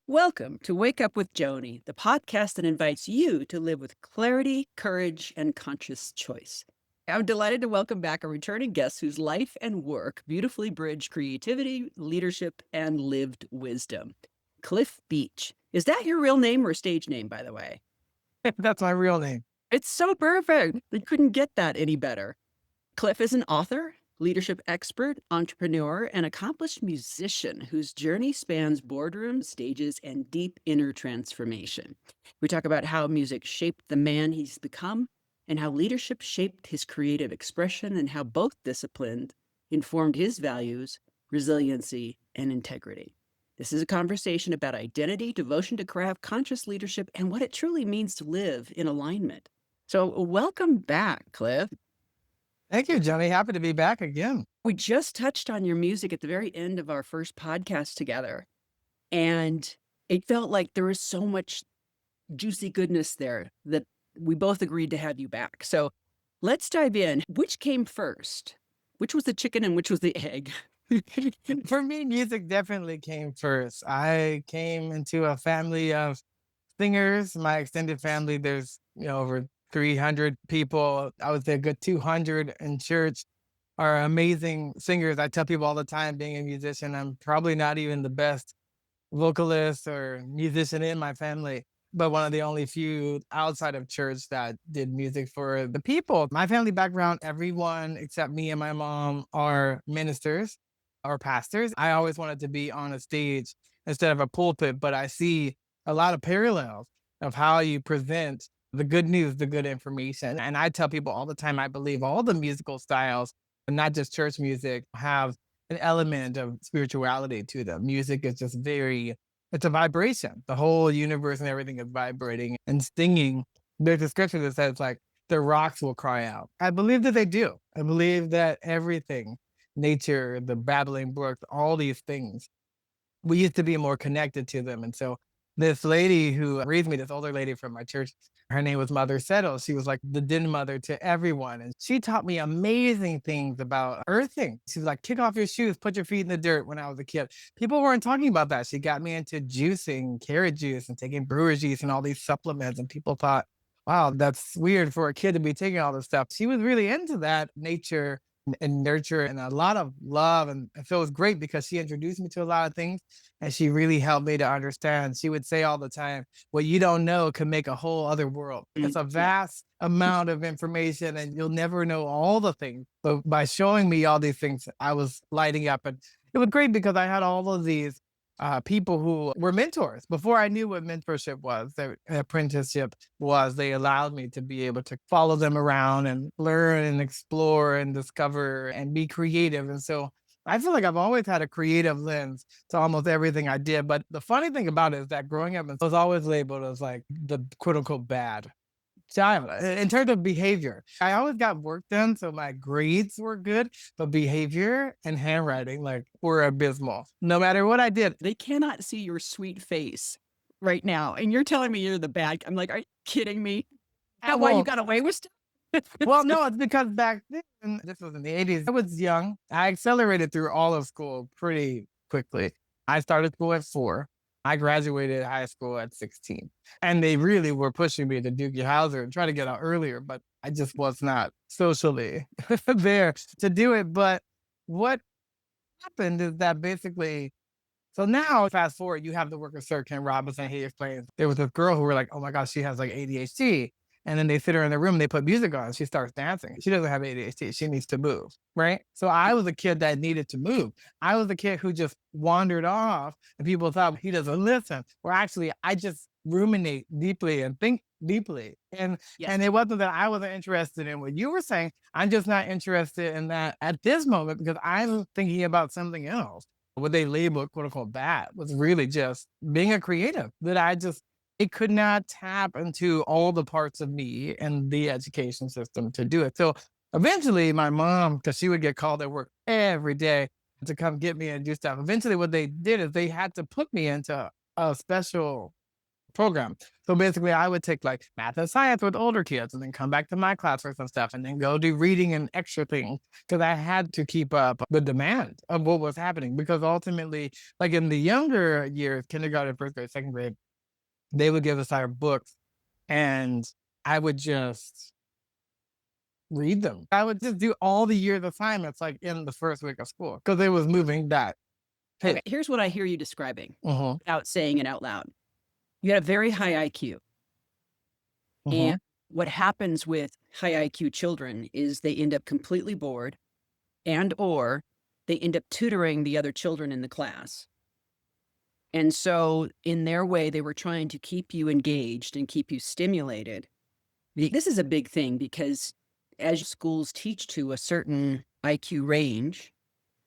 Welcome to Wake Up with Joni, the podcast that invites you to live with clarity, courage, and conscious choice. I'm delighted to welcome back a returning guest whose life and work beautifully bridge creativity, leadership, and lived wisdom. Cliff Beach. Is that your real name or stage name, by the way? That's my real name. It's so perfect. You couldn't get that any better. Cliff is an author, leadership expert, entrepreneur, and accomplished musician whose journey spans boardrooms, stages, and deep inner transformation. We talk about how music shaped the man he's become and how leadership shaped his creative expression and how both disciplines informed his values, resiliency, and integrity. This is a conversation about identity, devotion to craft, conscious leadership, and what it truly means to live in alignment. So, welcome back, Cliff. Thank you, Johnny. Happy to be back again. We just touched on your music at the very end of our first podcast together, and it felt like there was so much juicy goodness there that we both agreed to have you back. So let's dive in. Which came first? Which was the chicken and which was the egg? For me, music definitely came first. I came into a family of singers. My extended family, there's over 300 people. I would say a good 200 in church are amazing singers. I tell people all the time, being a musician, I'm probably not even the best vocalist or musician in my family, but one of the only few outside of church that did music for the people. My family background, everyone except me and my mom are ministers or pastors. I always wanted to be on a stage instead of a pulpit, but I see a lot of parallels of how you present the good news, the good information. And I tell people all the time, I believe all the musical styles, and not just church music, have an element of spirituality to them. Music is just it's a vibration. The whole universe and everything is vibrating and stinging. There's a scripture that says, like, the rocks will cry out. I believe that they do. I believe that everything, nature, the babbling brooks, all these things, we used to be more connected to them. And so this lady who raised me, this older lady from my church, her name was Mother Settle. She was like the din mother to everyone. And she taught me amazing things about earthing. She was like, kick off your shoes, put your feet in the dirt when I was a kid. People weren't talking about that. She got me into juicing, carrot juice, and taking brewer's yeast and all these supplements. And people thought, wow, that's weird for a kid to be taking all this stuff. She was really into that nature and nurture and a lot of love. And so it was great because she introduced me to a lot of things and she really helped me to understand. She would say all the time, what you don't know can make a whole other world. It's a Yeah. vast amount of information and you'll never know all the things. But by showing me all these things, I was lighting up. And it was great because I had all of these people who were mentors before I knew what mentorship was, their apprenticeship was. They allowed me to be able to follow them around and learn and explore and discover and be creative. And so I feel like I've always had a creative lens to almost everything I did. But the funny thing about it is that growing up, I was always labeled as like the quote unquote bad child in terms of behavior. I always got work done, so my grades were good, but behavior and handwriting were abysmal. No matter what I did. They cannot see your sweet face right now. And you're telling me you're the bad. I'm like, are you kidding me? Is that why you Well, got away with stuff? well, no, it's because back then, this was in the 80s, I was young. I accelerated through all of school pretty quickly. I started school at 4. I graduated high school at 16. And they really were pushing me to Doogie Howser and try to get out earlier, but I just was not socially there to do it. But what happened is that basically, so now fast forward, you have the work of Sir Ken Robinson. He explains there was this girl who were like, oh my gosh, she has like ADHD. And then they sit her in the room, they put music on, she starts dancing. She doesn't have ADHD, she needs to move, right? So I was a kid that needed to move. I was a kid who just wandered off and people thought he doesn't listen. Or actually, I just ruminate deeply and think deeply. And Yes. and it wasn't that I wasn't interested in what you were saying. I'm just not interested in that at this moment because I'm thinking about something else. What they labeled quote unquote bad was really just being a creative that it could not tap into all the parts of me and the education system to do it. So eventually my mom, because she would get called at work every day to come get me and do stuff. Eventually what they did is they had to put me into a special program. So basically, I would take like math and science with older kids and then come back to my class for some stuff and then go do reading and extra things because I had to keep up the demand of what was happening. Because ultimately, like in the younger years, kindergarten, first grade, second grade, they would give us our books and I would just read them. I would just do all the year's assignments like in the first week of school because it was moving that Okay, pace. here's what I hear you describing Mhm, without saying it out loud. You had a very high IQ. And mhm. what happens with high IQ children is they end up completely bored and or they end up tutoring the other children in the class. And so in their way, they were trying to keep you engaged and keep you stimulated. This is a big thing because as schools teach to a certain IQ range,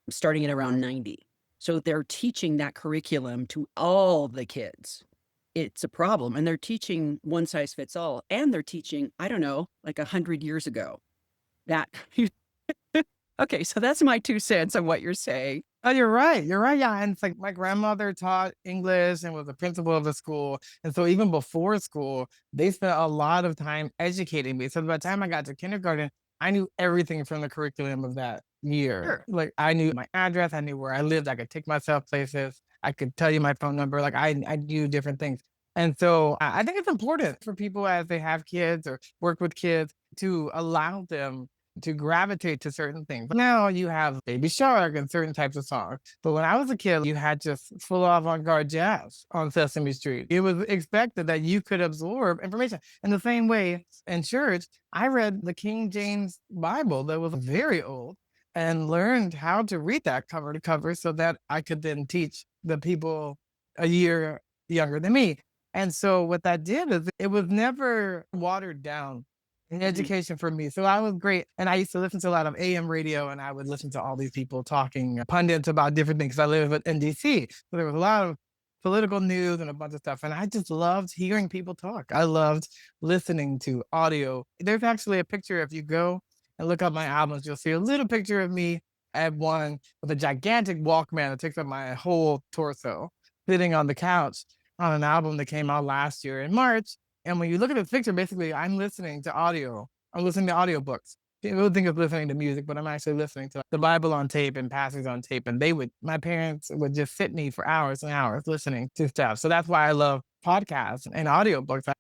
starting at around 90. So they're teaching that curriculum to all the kids. It's a problem. And they're teaching one size fits all. And they're teaching, I don't know, like 100 years ago. That okay, so that's my 2 cents on what you're saying. Oh, you're right. You're right. Yeah. And it's like my grandmother taught English and was the principal of the school. And so even before school, they spent a lot of time educating me. So by the time I got to kindergarten, I knew everything from the curriculum of that year. Sure. Like I knew my address, I knew where I lived, I could take myself places, I could tell you my phone number. Like I knew different things. And so I think it's important for people as they have kids or work with kids to allow them to gravitate to certain things. Now you have Baby Shark and certain types of songs. But when I was a kid, you had just full avant-garde jazz on Sesame Street. It was expected that you could absorb information. In the same way, in church, I read the King James Bible that was very old and learned how to read that cover to cover so that I could then teach the people a year younger than me. And so what that did is it was never watered down in Mhm. education for me. So I was great. And I used to listen to a lot of AM radio and I would listen to all these people talking pundits about different things. I live in DC. So there was a lot of political news and a bunch of stuff. And I just loved hearing people talk. I loved listening to audio. There's actually a picture, if you go and look up my albums, you'll see a little picture of me at one with a gigantic Walkman that takes up my whole torso, sitting on the couch on an album that came out last year in March. And when you look at the picture, basically, I'm listening to audio. I'm listening to audiobooks. People think of listening to music, but I'm actually listening to the Bible on tape and passages on tape. And my parents would just sit me for hours and hours listening to stuff. So that's why I love podcasts and audiobooks.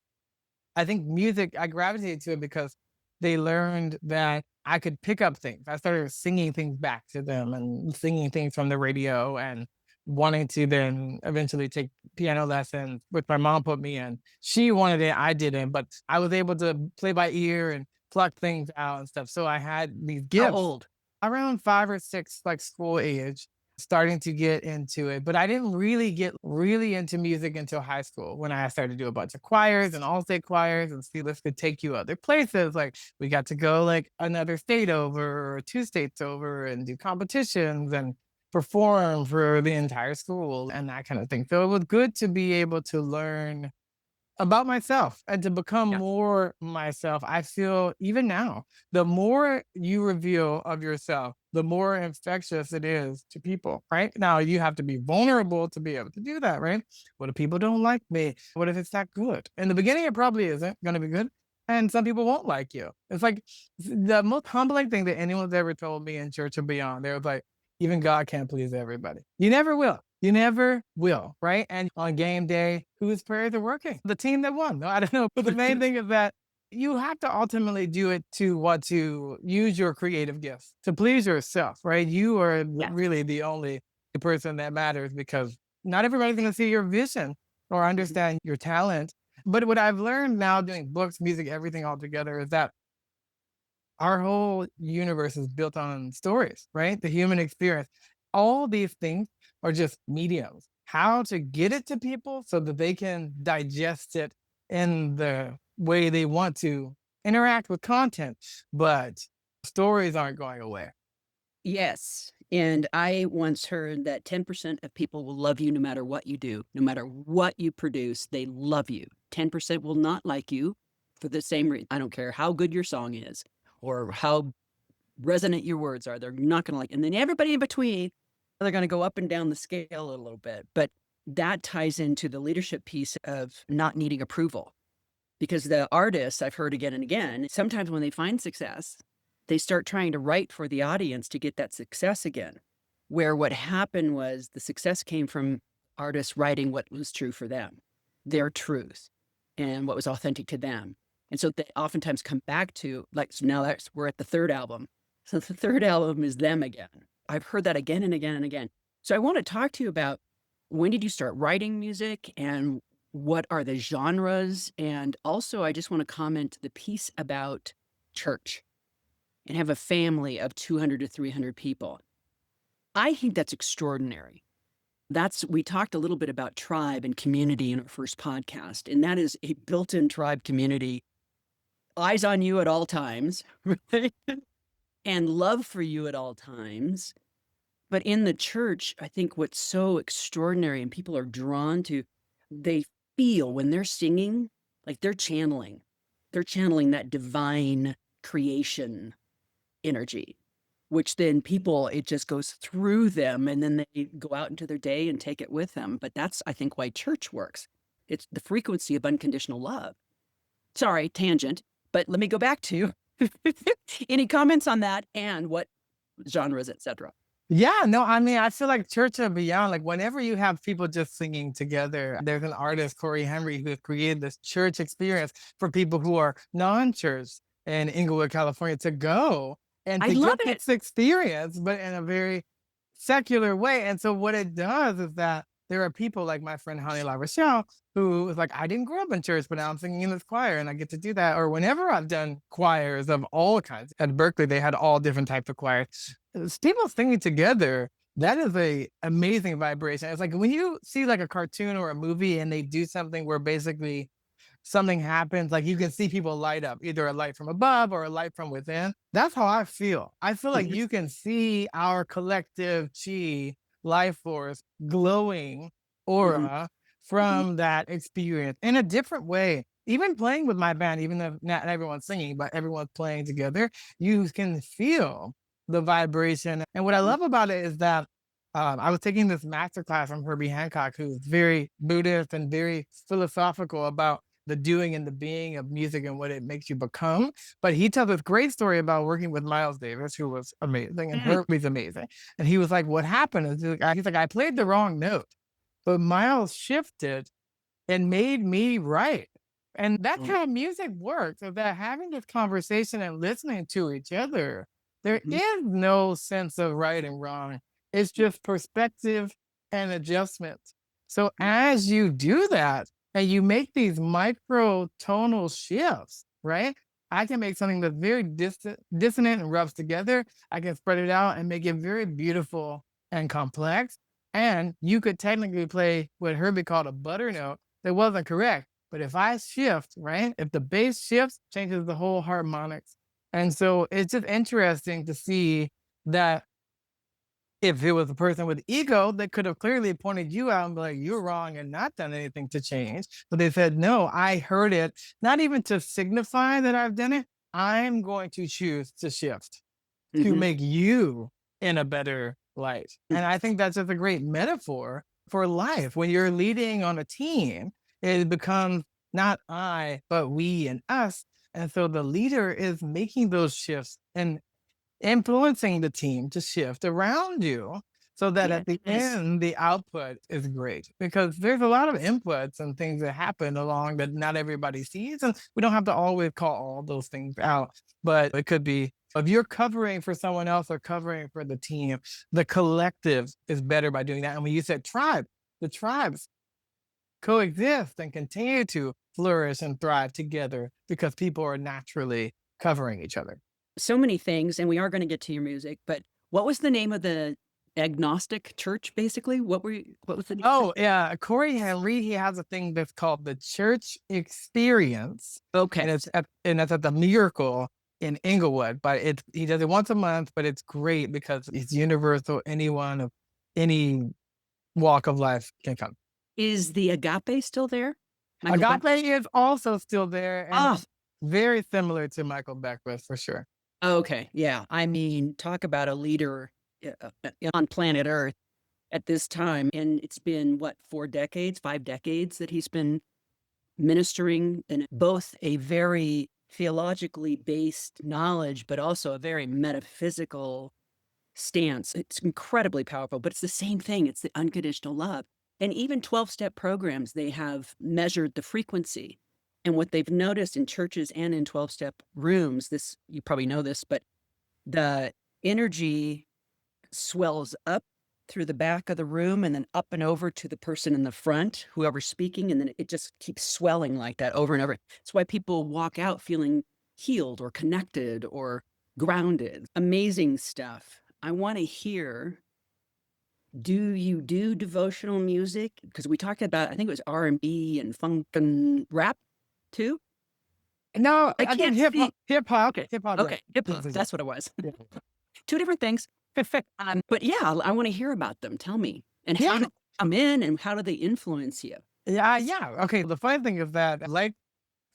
I think music, I gravitated to it because they learned that I could pick up things. I started singing things back to them and singing things from the radio and wanting to then eventually take piano lessons, which my mom put me in. She wanted it, I didn't, but I was able to play by ear and pluck things out and stuff. So I had these How gifts old? around 5 or 6, like school age, starting to get into it. But I didn't really get really into music until high school when I started to do a bunch of choirs and all state choirs and see this could take you other places. Like we got to go like another state over or 2 states over and do competitions and perform for the entire school and that kind of thing. So it was good to be able to learn about myself and to become Yeah. more myself. I feel even now, the more you reveal of yourself, the more infectious it is to people, right? Now you have to be vulnerable to be able to do that, right? What if people don't like me? What if it's not good? In the beginning, it probably isn't going to be good. And some people won't like you. It's like the most humbling thing that anyone's ever told me in church and beyond. They was like, even God can't please everybody. You never will. You never will, right? And on game day, whose prayers are working? The team that won. No, I don't know. But the main thing is that you have to ultimately do it to want to use your creative gifts to please yourself, right? You are Yeah. really the only person that matters because not everybody's going to see your vision or Mhm. understand your talent. But what I've learned now doing books, music, everything all together is that our whole universe is built on stories, right? The human experience. All these things are just mediums. How to get it to people so that they can digest it in the way they want to interact with content. But stories aren't going away. Yes. And I once heard that 10% of people will love you no matter what you do, no matter what you produce, they love you. 10% will not like you for the same reason. I don't care how good your song is or how resonant your words are. They're not going to like, and then everybody in between, they're going to go up and down the scale a little bit. But that ties into the leadership piece of not needing approval. Because the artists, I've heard again and again, sometimes when they find success, they start trying to write for the audience to get that success again. Where what happened was the success came from artists writing what was true for them, their truth, and what was authentic to them. And so they oftentimes come back to, like, so now we're at the third album. So the third album is them again. I've heard that again and again and again. So I want to talk to you about, when did you start writing music, and what are the genres? And also, I just want to comment the piece about church and have a family of 200 to 300 people. I think that's extraordinary. We talked a little bit about tribe and community in our first podcast, and that is a built in tribe community, eyes on you at all times, right? And love for you at all times. But in the church, I think what's so extraordinary and people are drawn to, they feel when they're singing, like they're channeling that divine creation energy, which then people, it just goes through them and then they go out into their day and take it with them. But that's, I think, why church works. It's the frequency of unconditional love. Sorry, tangent, but let me go back to any comments on that and what genres, etc. Yeah, no, I mean, I feel like church and beyond, like whenever you have people just singing together, there's an artist, Corey Henry, who has created this church experience for people who are non-church in Inglewood, California, to go and I to love get it. this experience, but in a very secular way. And so what it does is that there are people like my friend Honey La Rochelle, who is like, I didn't grow up in church, but now I'm singing in this choir and I get to do that. Or whenever I've done choirs of all kinds at Berkeley, they had all different types of choirs. People singing together, that is a amazing vibration. It's like when you see like a cartoon or a movie and they do something where basically something happens, like you can see people light up, either a light from above or a light from within. That's how I feel. I feel like Mhm, you can see our collective chi life force glowing mhm, aura mhm, from that experience in a different way. Even playing with my band, even though not everyone's singing, but everyone's playing together, you can feel the vibration. And what I mhm, love about it is that I was taking this master class from Herbie Hancock, who's very Buddhist and very philosophical about the doing and the being of music and what it makes you become. But he tells this great story about working with Miles Davis, who was amazing, and mm, Herbie's amazing. And he was like, what happened is he's like, I played the wrong note, but Miles shifted and made me right. And that's mm, how music works, is that having this conversation and listening to each other, there mhm, is no sense of right and wrong. It's just perspective and adjustment. So mm, as you do that and you make these micro tonal shifts, right? I can make something that's very dissonant and rubs together. I can spread it out and make it very beautiful and complex. And you could technically play what Herbie called a butter note that wasn't correct. But if I shift, right, if the bass shifts, changes the whole harmonics. And so it's just interesting to see that if it was a person with ego, they could have clearly pointed you out and be like, you're wrong and not done anything to change. But they said, no, I heard it, not even to signify that I've done it. I'm going to choose to shift to mhm, make you in a better light. mm, And I think that's just a great metaphor for life. When you're leading on a team, it becomes not I, but we and us. And so the leader is making those shifts and influencing the team to shift around you so that at the yes. end the output is great, because there's a lot of inputs and things that happen along that not everybody sees, and we don't have to always call all those things out. But it could be, if you're covering for someone else or covering for the team, the collective is better by doing that. And when you said tribe, the tribes coexist and continue to flourish and thrive together because people are naturally covering each other. So many things, and we are gonna get to your music, but what was the name of the agnostic church, basically? What was the name of it? Oh, yeah, Corey Henry, he has a thing that's called the Church Experience, and Okay, so it's at the Miracle in Inglewood, but he does it once a month, but it's great because it's universal. Anyone of any walk of life can come. is the Agape still there? Michael Beck? Agape is also still there, and Ah, it's very similar to Michael Beckwith for sure. okay, yeah, I mean, talk about a leader, on planet Earth. at this time, and it's been, what, 4 decades, 5 decades that he's been ministering in both a very theologically based knowledge, but also a very metaphysical stance. It's incredibly powerful, but it's the same thing. It's the unconditional love. And even 12-step programs, they have measured the frequency. And what they've noticed in churches and in 12-step rooms, this, you probably know this, but the energy swells up through the back of the room and then up and over to the person in the front, whoever's speaking, and then it just keeps swelling like that over and over. It's why people walk out feeling healed or connected or grounded. Amazing stuff. I want to hear, do you do devotional music? Because we talked about, I think it was R&B and funk and rap too. No, I I did can't see. hip-hop, Okay. hip-hop rap. Okay. Hip Yes, hop. yes, yes. That's what it was. Yeah. Two different things. But yeah, I want to hear about them. Tell me. And how Yeah, did they come in and how do they influence you? yeah, okay, the funny thing is that, like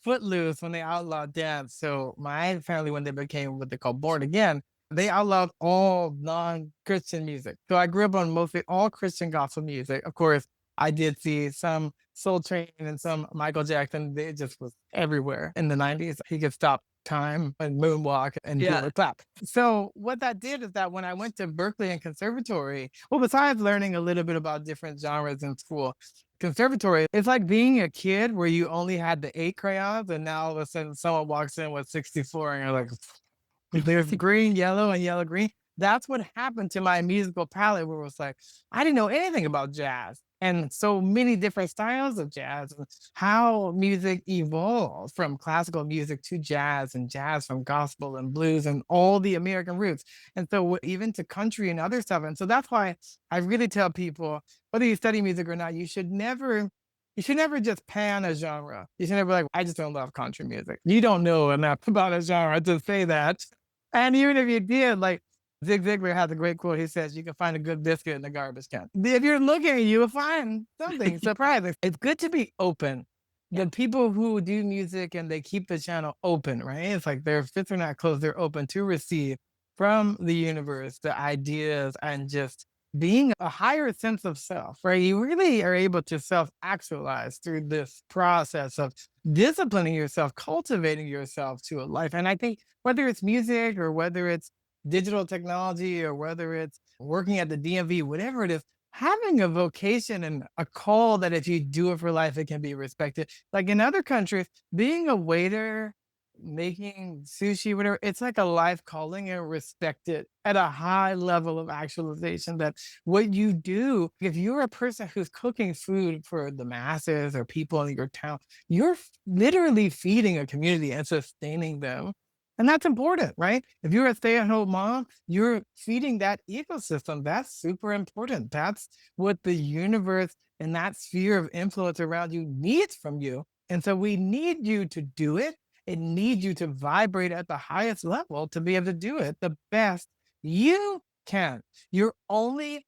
Footloose when they outlawed dance. So my family, when they became what they call born again, they outlawed all non-Christian music. So I grew up on mostly all Christian gospel music. Of course, I did see some Soul Train and some Michael Jackson. They just was everywhere in the 90s. He could stop time and moonwalk and people Yeah. would clap. So what that did is that when I went to Berkeley and conservatory, well, besides learning a little bit about different genres in school, conservatory, it's like being a kid where you only had the 8 crayons and now all of a sudden someone walks in with 64 and you're like, there's green, yellow, and yellow, green. That's what happened to my musical palette where it was like, I didn't know anything about jazz and so many different styles of jazz and how music evolved from classical music to jazz and jazz from gospel and blues and all the American roots. And so even to country and other stuff. And so that's why I really tell people, whether you study music or not, you should never just pan a genre. You should never be like, I just don't love country music. You don't know enough about a genre to say that. And even if you did, like Zig Ziglar has a great quote. He says, "You can find a good biscuit in the garbage can." If you're looking, you will find something surprising. It's good to be open. Yeah. The people who do music and they keep the channel open, right? It's like their fists are not closed, they're open to receive from the universe the ideas and just being a higher sense of self, right? You really are able to self actualize through this process of disciplining yourself, cultivating yourself to a life. And I think whether it's music or whether it's digital technology or whether it's working at the DMV, whatever it is, having a vocation and a call that if you do it for life, it can be respected. Like in other countries, being a waiter, making sushi, whatever, it's like a life calling and respected at a high level of actualization that what you do, if you're a person who's cooking food for the masses or people in your town, you're literally feeding a community and sustaining them. And that's important, right? If you're a stay at home mom, you're feeding that ecosystem. That's super important. That's what the universe and that sphere of influence around you needs from you. And so we need you to do it. It needs you to vibrate at the highest level to be able to do it the best you can. You're only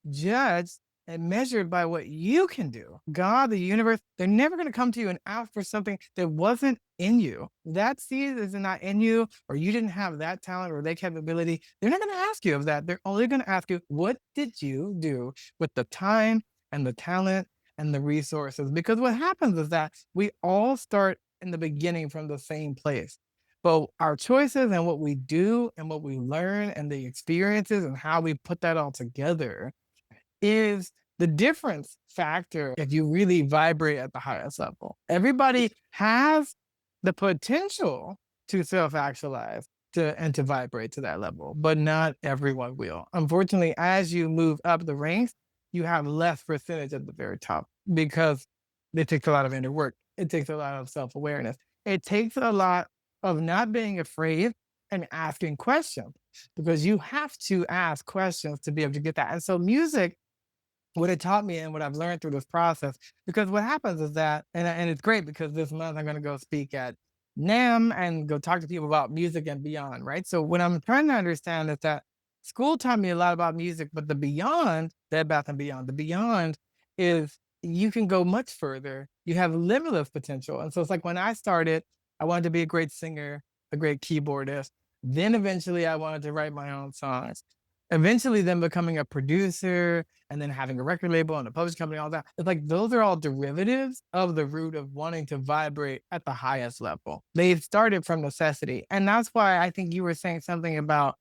judged and measured by what you can do. God, the universe, they're never going to come to you and ask for something that wasn't in you. That seed is not in you, or you didn't have that talent or that capability. They're not going to ask you of that. They're only going to ask you, what did you do with the time and the talent and the resources? Because what happens is that we all start in the beginning from the same place. But our choices and what we do and what we learn and the experiences and how we put that all together is the difference factor if you really vibrate at the highest level. Everybody has the potential to self-actualize and to vibrate to that level, but not everyone will. Unfortunately, as you move up the ranks, you have less percentage at the very top because it takes a lot of inner work. It takes a lot of self-awareness. It takes a lot of not being afraid and asking questions because you have to ask questions to be able to get that. And so music, what it taught me and what I've learned through this process, because what happens is that, and it's great because this month I'm going to go speak at NAM and go talk to people about music and beyond, right? So what I'm trying to understand is that school taught me a lot about music, but the beyond, Bed Bath and Beyond, the beyond is you can go much further. You have limitless potential. And so it's like when I started, I wanted to be a great singer, a great keyboardist. Then eventually I wanted to write my own songs. eventually then becoming a producer and then having a record label and a publishing company, all that. It's like those are all derivatives of the root of wanting to vibrate at the highest level. They started from necessity. And that's why I think you were saying something about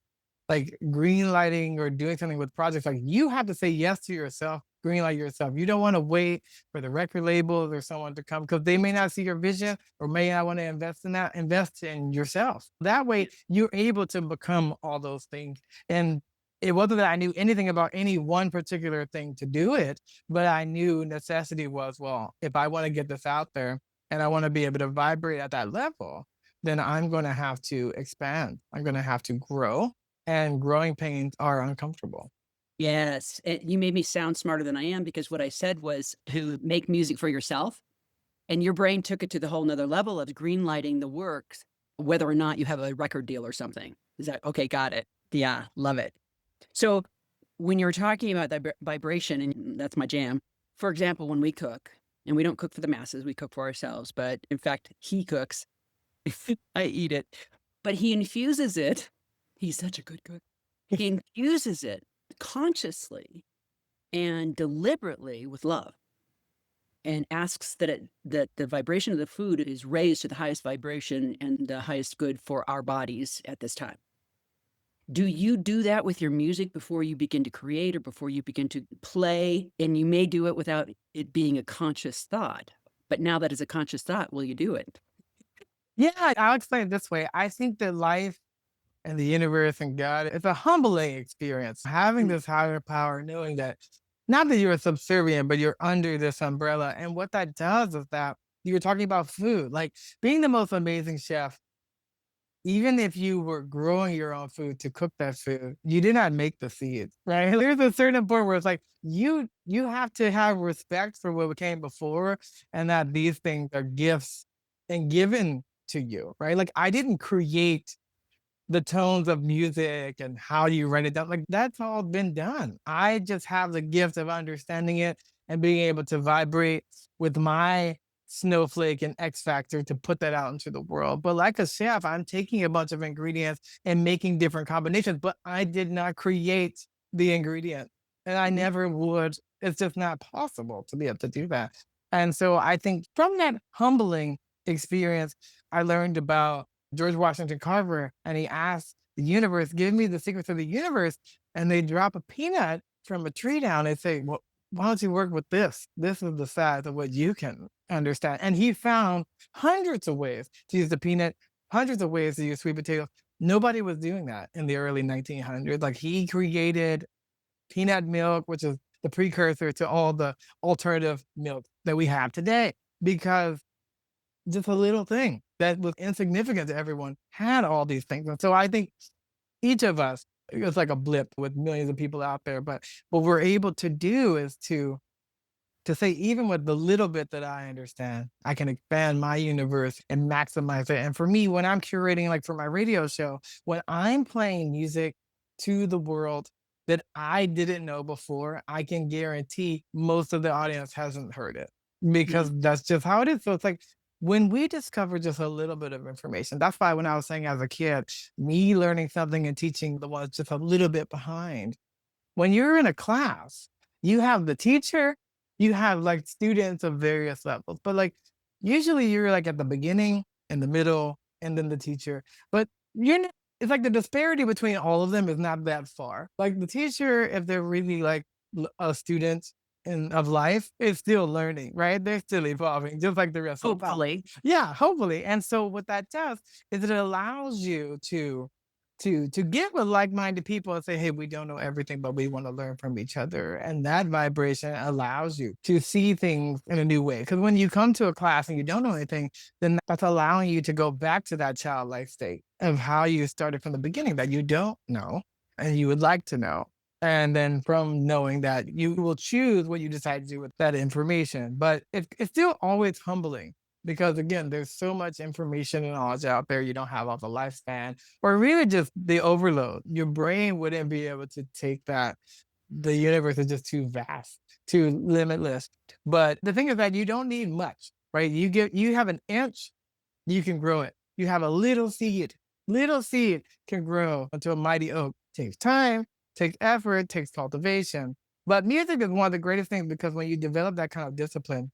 like green lighting or doing something with projects. Like you have to say yes to yourself, green light yourself. You don't want to wait for the record labels or someone to come because they may not see your vision or may not want to invest in that. Invest in yourself. That way you're able to become all those things. And it wasn't that I knew anything about any one particular thing to do it, but I knew necessity was, well, if I want to get this out there and I want to be able to vibrate at that level, then I'm going to have to expand. I'm going to have to grow, and growing pains are uncomfortable. Yes, you made me sound smarter than I am because what I said was to make music for yourself, and your brain took it to the whole nother level of green lighting the works, whether or not you have a record deal or something. Is that okay? Got it. Yeah, love it. So when you're talking about that vibration, and that's my jam. For example, when we cook, and we don't cook for the masses, we cook for ourselves. But in fact, he cooks. I eat it, but he infuses it. He's such a good cook. He infuses it consciously and deliberately with love, and asks that the vibration of the food is raised to the highest vibration and the highest good for our bodies at this time. Do you do that with your music before you begin to create or before you begin to play? And you may do it without it being a conscious thought. But now that it's a conscious thought, will you do it? Yeah, I'll explain it this way. I think that life and the universe and God, it's a humbling experience. Having Mm, this higher power, knowing that not that you're subservient, but you're under this umbrella. And what that does is that you were talking about food, like being the most amazing chef. Even if you were growing your own food to cook that food, you did not make the seeds, right? There's a certain point where it's like you have to have respect for what came before, and that these things are gifts and given to you, right? Like I didn't create the tones of music and how you write it down. Like that's all been done. I just have the gift of understanding it and being able to vibrate with my snowflake and X factor to put that out into the world. But like a chef, I'm taking a bunch of ingredients and making different combinations, but I did not create the ingredient and I mhm. never would. It's just not possible to be able to do that. And so I think from that humbling experience, I learned about George Washington Carver, and he asked the universe, "Give me the secrets of the universe." And they drop a peanut from a tree down and say, "Well, why don't you work with this? This is the size of what you can understand." And he found hundreds of ways to use the peanut, hundreds of ways to use sweet potatoes. Nobody was doing that in the early 1900s. Like he created peanut milk, which is the precursor to all the alternative milk that we have today, because just a little thing that was insignificant to everyone had all these things. And so I think each of us, it's like a blip with millions of people out there, but what we're able to do is to say, even with the little bit that I understand, I can expand my universe and maximize it. And for me, when I'm curating, like for my radio show, when I'm playing music to the world that I didn't know before, I can guarantee most of the audience hasn't heard it because Mm, that's just how it is. So it's like when we discover just a little bit of information, that's why when I was saying as a kid, me learning something and teaching the ones just a little bit behind, when you're in a class, you have the teacher, you have like students of various levels, but like usually you're like at the beginning, in the middle, and then the teacher. But you're not, it's like the disparity between all of them is not that far. Like the teacher, if they're really like a student in of life, is still learning, right? They're still evolving, just like the rest of us. hopefully. Yeah, hopefully. And so what that does is it allows you to get with like-minded people and say, hey, we don't know everything, but we want to learn from each other. And that vibration allows you to see things in a new way. Because when you come to a class and you don't know anything, then that's allowing you to go back to that childlike state of how you started from the beginning that you don't know and you would like to know. And then from knowing that you will choose what you decide to do with that information. But it's still always humbling because again, there's so much information and knowledge out there. You don't have all the lifespan or really just the overload. Your brain wouldn't be able to take that. The universe is just too vast, too limitless. But the thing is that you don't need much, right? You have an inch, you can grow it. You have a little seed can grow into a mighty oak. Takes time, takes effort, takes cultivation. But music is one of the greatest things because when you develop that kind of discipline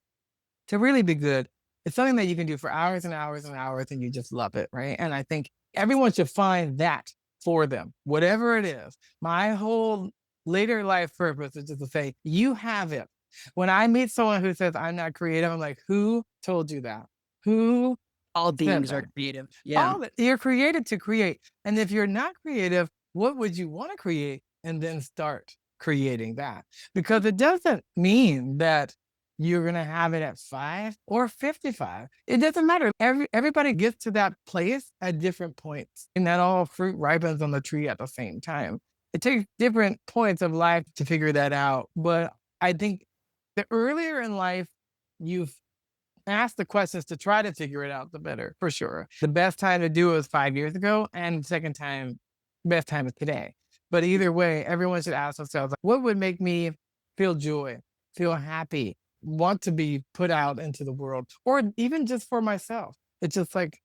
to really be good, it's something that you can do for hours and hours and hours and you just love it, right? And I think everyone should find that for them, whatever it is. My whole later life purpose is just to say, you have it. When I meet someone who says, I'm not creative, I'm like, who told you that? Who All said beings are that? creative. Yeah. All that you're created to create. And if you're not creative, what would you want to create? And then start creating that. Because it doesn't mean that you're gonna have it at 5 or 55. It doesn't matter. Everybody gets to that place at different points. And not all fruit ripens on the tree at the same time. It takes different points of life to figure that out. But I think the earlier in life you've ask the questions to try to figure it out, the better, for sure. The best time to do it was 5 years ago, and the second time, best time is today. But either way, everyone should ask themselves, like, what would make me feel joy, feel happy, want to be put out into the world, or even just for myself? It's just like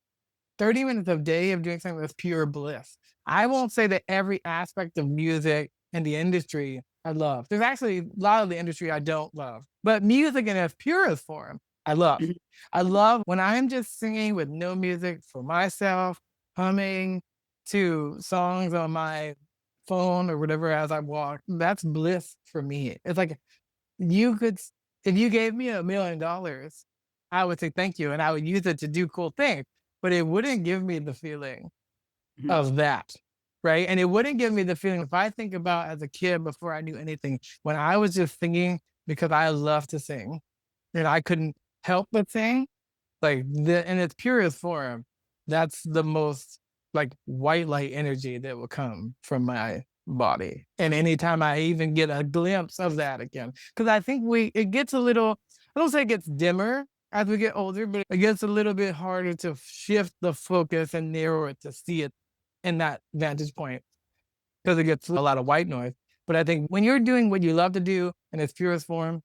30 minutes a day of doing something that's pure bliss. I won't say that every aspect of music and the industry I love. There's actually a lot of the industry I don't love, but music in its purest form, I love. Mhm. I love when I'm just singing with no music for myself, humming to songs on my phone or whatever as I walk. That's bliss for me. It's like you could, if you gave me $1 million, I would say thank you and I would use it to do cool things, but it wouldn't give me the feeling Mhm. of that, right? And it wouldn't give me the feeling if I think about as a kid before I knew anything, when I was just singing because I love to sing and I couldn't help but sing, like the in its purest form, that's the most like white light energy that will come from my body. And anytime I even get a glimpse of that again, because I think it gets a little, I don't say it gets dimmer as we get older, but it gets a little bit harder to shift the focus and narrow it to see it in that vantage point because it gets a lot of white noise. But I think when you're doing what you love to do in its purest form,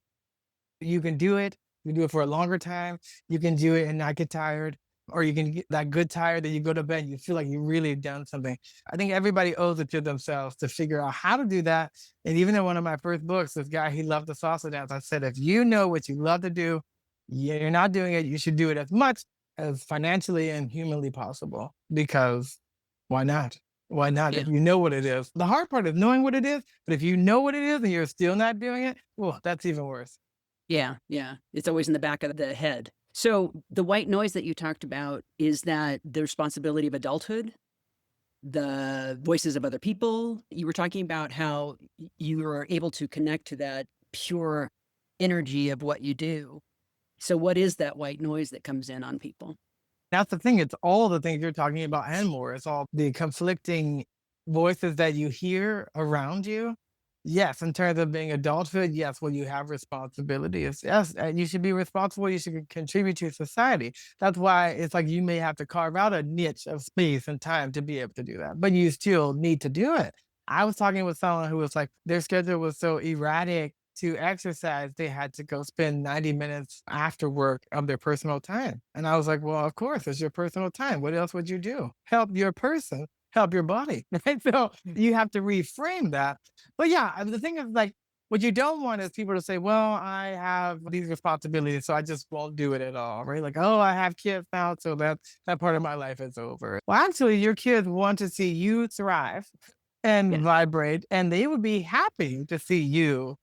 you can do it. You can do it for a longer time. You can do it and not get tired, or you can get that good tired that you go to bed. You feel like you really done something. I think everybody owes it to themselves to figure out how to do that. And even in one of my first books, this guy, he loved the salsa dance. I said, if you know what you love to do, you're not doing it. You should do it as much as financially and humanly possible because why not? Why not? Yeah. If you know what it is. The hard part is knowing what it is, but if you know what it is and you're still not doing it, well, that's even worse. Yeah. Yeah. It's always in the back of the head. So the white noise that you talked about, is that the responsibility of adulthood? The voices of other people? You were talking about how you were able to connect to that pure energy of what you do. So what is that white noise that comes in on people? That's the thing, it's all the things you're talking about and more. It's all the conflicting voices that you hear around you. Yes, in terms of being adulthood, yes, well, you have responsibilities. Yes, and you should be responsible. You should contribute to society. That's why it's like you may have to carve out a niche of space and time to be able to do that, but you still need to do it. I was talking with someone who was like, their schedule was so erratic to exercise, they had to go spend 90 minutes after work of their personal time. And I was like, well, of course, it's your personal time. What else would you do? Help your person, help your body. Right? So you have to reframe that. But yeah, the thing is like, what you don't want is people to say, well, I have these responsibilities, so I just won't do it at all. Right? Like, oh, I have kids now, so that part of my life is over. Well, actually, your kids want to see you thrive and Yeah. vibrate, and they would be happy to see you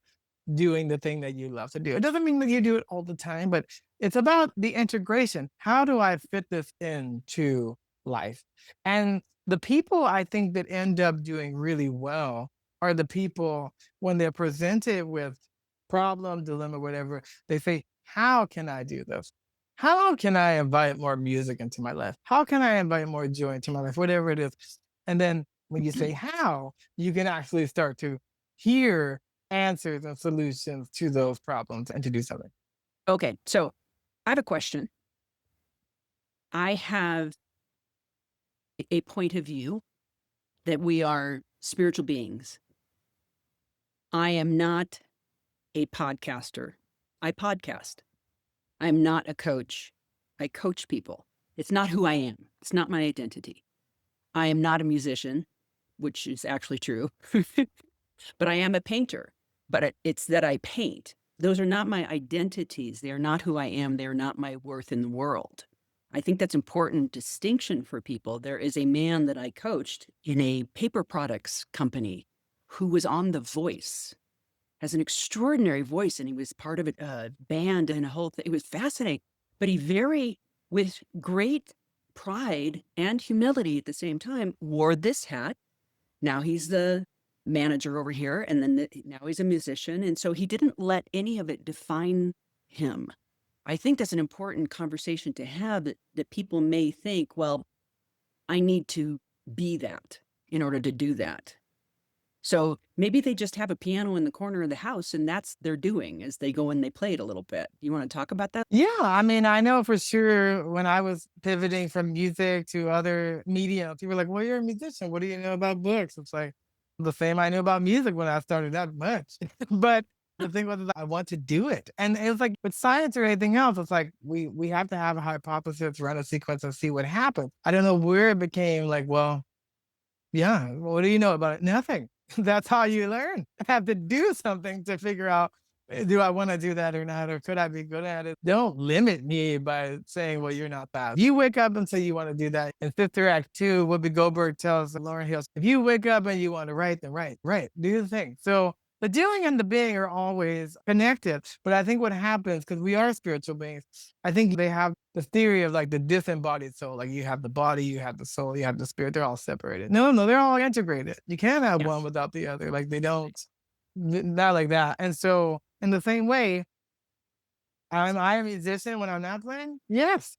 doing the thing that you love to do. It doesn't mean that you do it all the time, but it's about the integration. How do I fit this into life? And the people I think that end up doing really well are the people when they're presented with problem, dilemma, whatever, they say, how can I do this? How can I invite more music into my life? How can I invite more joy into my life? Whatever it is. And then when you say how, you can actually start to hear answers and solutions to those problems and to do something. Okay. So I have a question. I have a point of view that we are spiritual beings. I am not a podcaster. I podcast. I am not a coach. I coach people. It's not who I am. It's not my identity. I am not a musician, which is actually true. but I am a painter. But it's that I paint. Those are not my identities. They are not who I am. They are not my worth in the world. I think that's important distinction for people. There is a man that I coached in a paper products company who was on The Voice, has an extraordinary voice, and he was part of a band and a whole thing. It was fascinating, but he very, with great pride and humility at the same time, wore this hat. Now he's the manager over here, and then now he's a musician, and so he didn't let any of it define him. I think that's an important conversation to have, that people may think, well, I need to be that in order to do that. So maybe they just have a piano in the corner of the house and that's their doing as they go and they play it a little bit. You want to talk about that? Yeah, I mean, I know for sure when I was pivoting from music to other media, people were like, "Well, you're a musician. What do you know about books?" It's like the same I knew about music when I started, that much. But the thing was, I want to do it, and it was like with science or anything else, it's like we have to have a hypothesis, run a sequence, and see what happens. I don't know where it became like, well, yeah. What do you know about it? Nothing. That's how you learn. I have to do something to figure out, do I want to do that or not? Or could I be good at it? Don't limit me by saying, well, you're not that. You wake up and say you want to do that. In Sister Act 2, Whoopi Goldberg tells Lauren Hills, if you wake up and you want to write, then write, do the thing. So the doing and the being are always connected. But I think what happens, because we are spiritual beings, I think they have the theory of like the disembodied soul. Like you have the body, you have the soul, you have the spirit. They're all separated. No, no, they're all integrated. You can't have Yeah. one without the other. Like they don't, not like that. And so, in the same way, am I a musician when I'm not playing? Yes.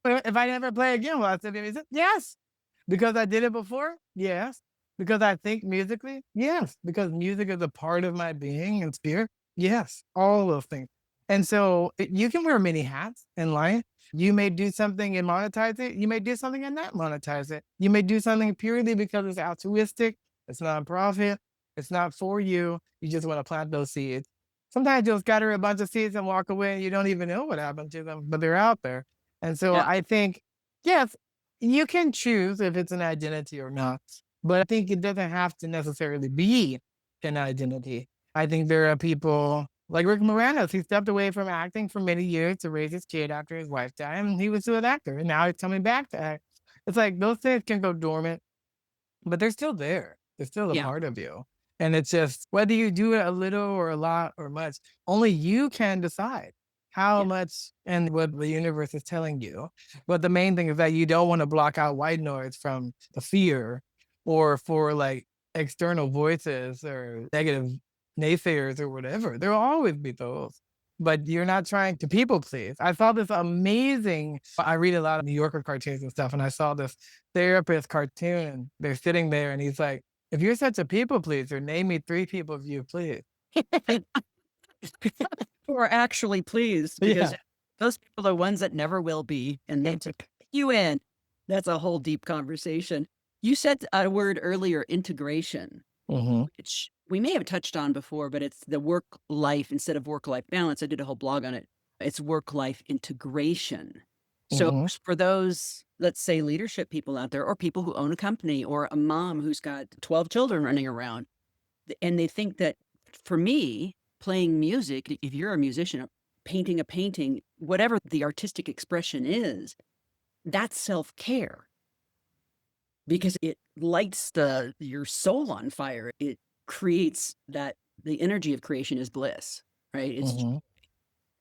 But if I never play again, will I still be a musician? Yes. Because I did it before? Yes. Because I think musically? Yes. Because music is a part of my being and spirit? Yes. All those things. And so you can wear many hats in life. You may do something and monetize it. You may do something and not monetize it. You may do something purely because it's altruistic, it's nonprofit, it's not for you. You just want to plant those seeds. Sometimes you'll scatter a bunch of seeds and walk away and you don't even know what happened to them, but they're out there. And so Yeah. I think, yes, you can choose if it's an identity or not, but I think it doesn't have to necessarily be an identity. I think there are people like Rick Moranis. He stepped away from acting for many years to raise his kid after his wife died, and he was still an actor, and now he's coming back to act. It's like those things can go dormant, but they're still there. They're still a Yeah. part of you. And it's just whether you do it a little or a lot or much, only you can decide how Yeah. much and what the universe is telling you. But the main thing is that you don't want to block out white noise from the fear or for like external voices or negative naysayers or whatever. There'll always be those. But you're not trying to people please. I saw this amazing. I read a lot of New Yorker cartoons and stuff, and I saw this therapist cartoon, and they're sitting there, and he's like, "If you're such a people pleaser, name me 3 people you please." Who are actually pleased because Yeah. those people are ones that never will be, and they took you in. That's a whole deep conversation. You said a word earlier, integration, Mhm, which we may have touched on before, but it's the work life instead of work life balance. I did a whole blog on it. It's work life integration. So mhm, for those, let's say, leadership people out there, or people who own a company, or a mom who's got 12 children running around, and they think that, for me, playing music, if you're a musician, painting a painting, whatever the artistic expression is, that's self-care because it lights your soul on fire. It creates that the energy of creation is bliss, right? It's mhm.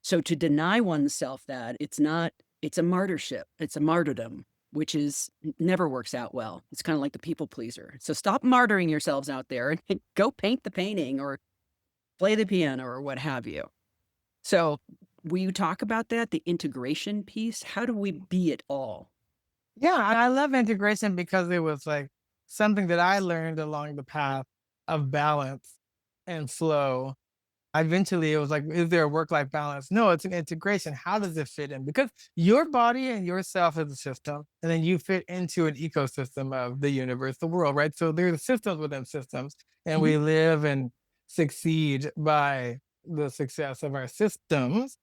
so to deny oneself that, it's a martyrship. It's a martyrdom, which is never works out well. It's kind of like the people pleaser. So stop martyring yourselves out there and go paint the painting or play the piano or what have you. So, will you talk about that, the integration piece? How do we be it all? Yeah, I love integration because it was, like, something that I learned along the path of balance and flow. Eventually, it was like, is there a work-life balance? No, it's an integration. How does it fit in? Because your body and yourself is a system, and then you fit into an ecosystem of the universe, the world, right? So there's systems within systems, and Mhm. we live and succeed by the success of our systems.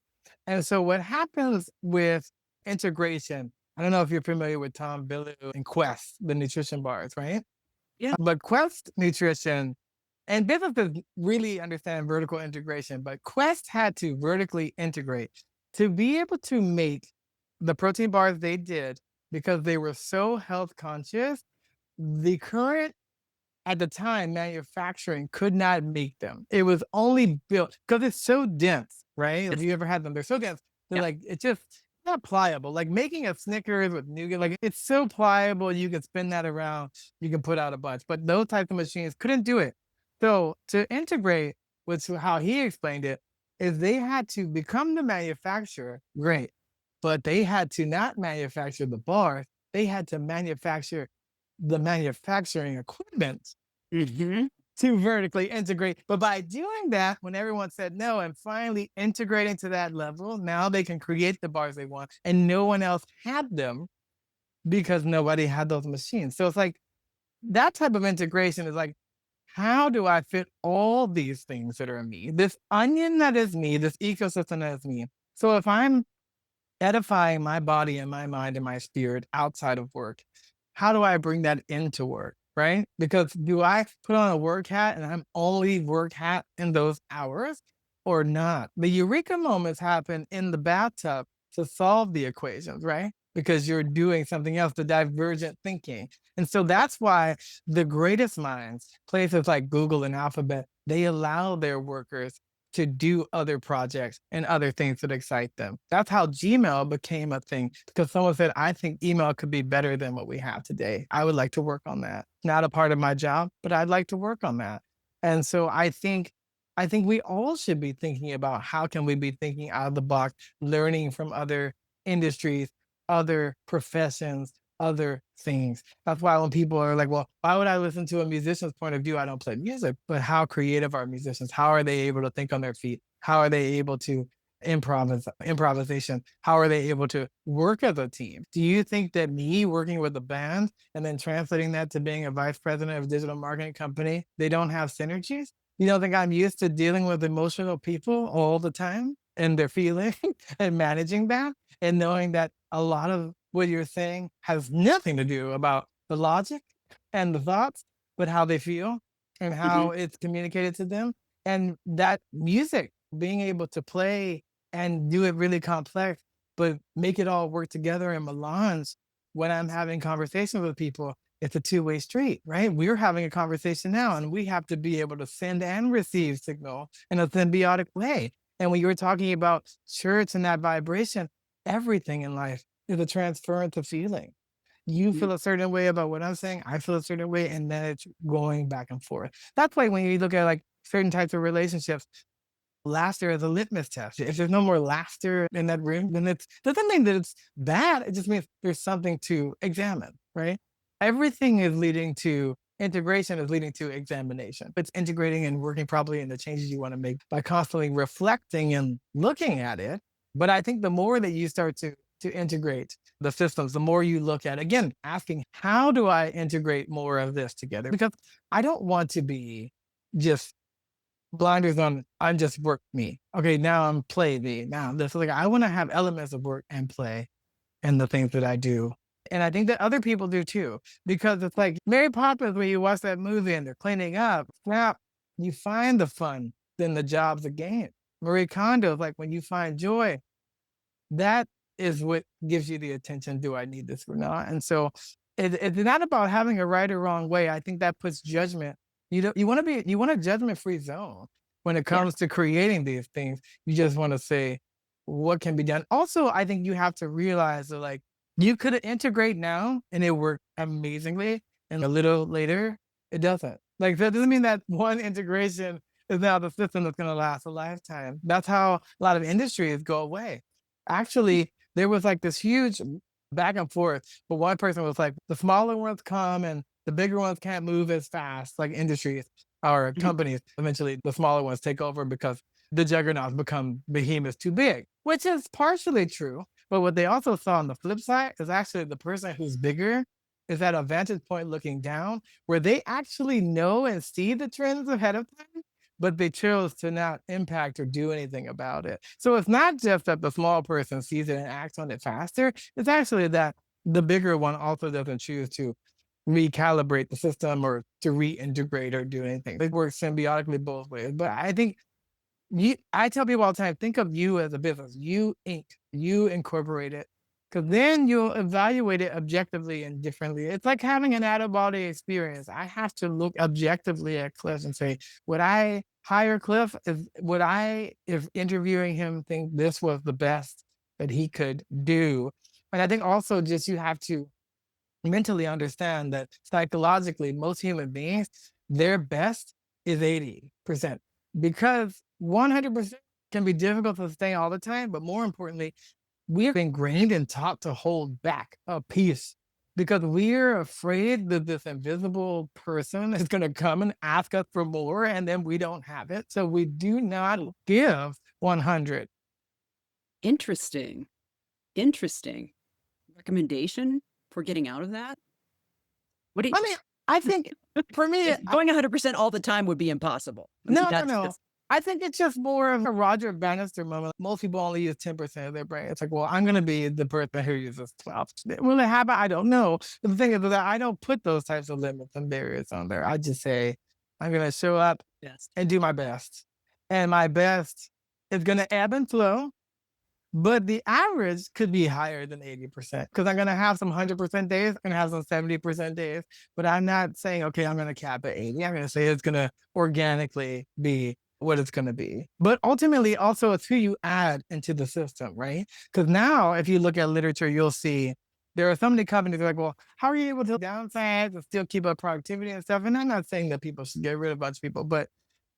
And so what happens with integration, I don't know if you're familiar with Tom Bilyeu and Quest, the nutrition bars, right? Yeah. But Quest nutrition And businesses really understand vertical integration, but Quest had to vertically integrate to be able to make the protein bars they did because they were so health conscious. The current at the time, manufacturing could not make them. It was only built because it's so dense, right? If It's you ever had them, they're so dense. They're yeah. like, it's just not pliable. Like making a Snickers with nougat, like it's so pliable. You can spin that around, you can put out a bunch. But those types of machines couldn't do it. So to integrate with how he explained it, is they had to become the manufacturer, great. But they had to not manufacture the bars, they had to manufacture the manufacturing equipment Mhm. to vertically integrate. But by doing that, when everyone said no and finally integrating to that level, now they can create the bars they want and no one else had them because nobody had those machines. So it's like that type of integration is like, how do I fit all these things that are me? This onion that is me, this ecosystem that is me. So if I'm edifying my body and my mind and my spirit outside of work, how do I bring that into work? Right? Because do I put on a work hat and I'm only work hat in those hours or not? The eureka moments happen in the bathtub to solve the equations, right? Because you're doing something else, the divergent thinking. And so that's why the greatest minds, places like Google and Alphabet, they allow their workers to do other projects and other things that excite them. That's how Gmail became a thing because someone said, I think email could be better than what we have today. I would like to work on that. Not a part of my job, but I'd like to work on that. And so I think we all should be thinking about how can we be thinking out of the box, learning from other industries, other professions, other things. That's why when people are like, well, why would I listen to a musician's point of view? I don't play music, but how creative are musicians? How are they able to think on their feet? How are they able to improvisation? How are they able to work as a team? Do you think that me working with a band and then translating that to being a vice president of a digital marketing company, they don't have synergies? You don't think I'm used to dealing with emotional people all the time and their feelings and managing that and knowing that a lot of what you're saying has nothing to do about the logic and the thoughts, but how they feel and how Mhm. it's communicated to them. And that music, being able to play and do it really complex, but make it all work together in melange when I'm having conversations with people, it's a two-way street, right? We're having a conversation now, and we have to be able to send and receive signal in a symbiotic way. And when you were talking about church and that vibration, everything in life is a transference of feeling. You Mm. feel a certain way about what I'm saying, I feel a certain way, and then it's going back and forth. That's why when you look at like certain types of relationships, laughter is a litmus test. If there's no more laughter in that room, then it doesn't mean that it's bad. It just means there's something to examine, right? Everything is leading to integration is leading to examination. It's integrating and working properly in the changes you want to make by constantly reflecting and looking at it. But I think the more that you start to integrate the systems, the more you look at again, asking how do I integrate more of this together? Because I don't want to be just blinders on. I'm just work me. Okay, now I'm play me. Now this like I want to have elements of work and play in the things that I do. And I think that other people do too, because it's like Mary Poppins when you watch that movie and they're cleaning up, snap, you find the fun, then the job's a game. Marie Kondo, like when you find joy, that is what gives you the attention. Do I need this or not? And so it's not about having a right or wrong way. I think that puts judgment. You want a judgment free zone when it Yeah. comes to creating these things. You just want to say what can be done. Also, I think you have to realize that like you could integrate now and it worked amazingly, and a little later it doesn't. Like that doesn't mean that one integration is now the system that's going to last a lifetime. That's how a lot of industries go away. Actually, there was like this huge back and forth, but one person was like, the smaller ones come and the bigger ones can't move as fast, like industries or Mhm. companies. Eventually, the smaller ones take over because the juggernauts become behemoths too big, which is partially true. But what they also saw on the flip side is actually the person who's bigger is at a vantage point looking down where they actually know and see the trends ahead of time, but they chose to not impact or do anything about it. So it's not just that the small person sees it and acts on it faster. It's actually that the bigger one also doesn't choose to recalibrate the system or to reintegrate or do anything. It works symbiotically both ways. But I think I tell people all the time, think of you as a business. You Inc. You incorporate it. Because then you'll evaluate it objectively and differently. It's like having an out of body experience. I have to look objectively at Cliff and say, would I hire Cliff? Would I, if interviewing him, think this was the best that he could do? And I think also just you have to mentally understand that psychologically, most human beings, their best is 80% because 100% can be difficult to sustain all the time. But more importantly, we're ingrained and taught to hold back a piece because we're afraid that this invisible person is going to come and ask us for more and then we don't have it. So we do not give 100. Interesting. Interesting. Recommendation for getting out of that? What do you I mean, I think for me, going 100% all the time would be impossible. I mean, no, no, that's no. just I think it's just more of a Roger Bannister moment. Most people only use 10% of their brain. It's like, well, I'm going to be the person who uses 12. Will it happen? I don't know. But the thing is that I don't put those types of limits and barriers on there. I just say, I'm going to show up yes. and do my best. And my best is going to ebb and flow. But the average could be higher than 80% because I'm going to have some 100% days. I'm going to have some 70% days. But I'm not saying, okay, I'm going to cap at 80. I'm going to say it's going to organically be what it's going to be. But ultimately, also, it's who you add into the system, right? Because now, if you look at literature, you'll see there are so many companies that are like, well, how are you able to downsize and still keep up productivity and stuff? And I'm not saying that people should get rid of a bunch of people, but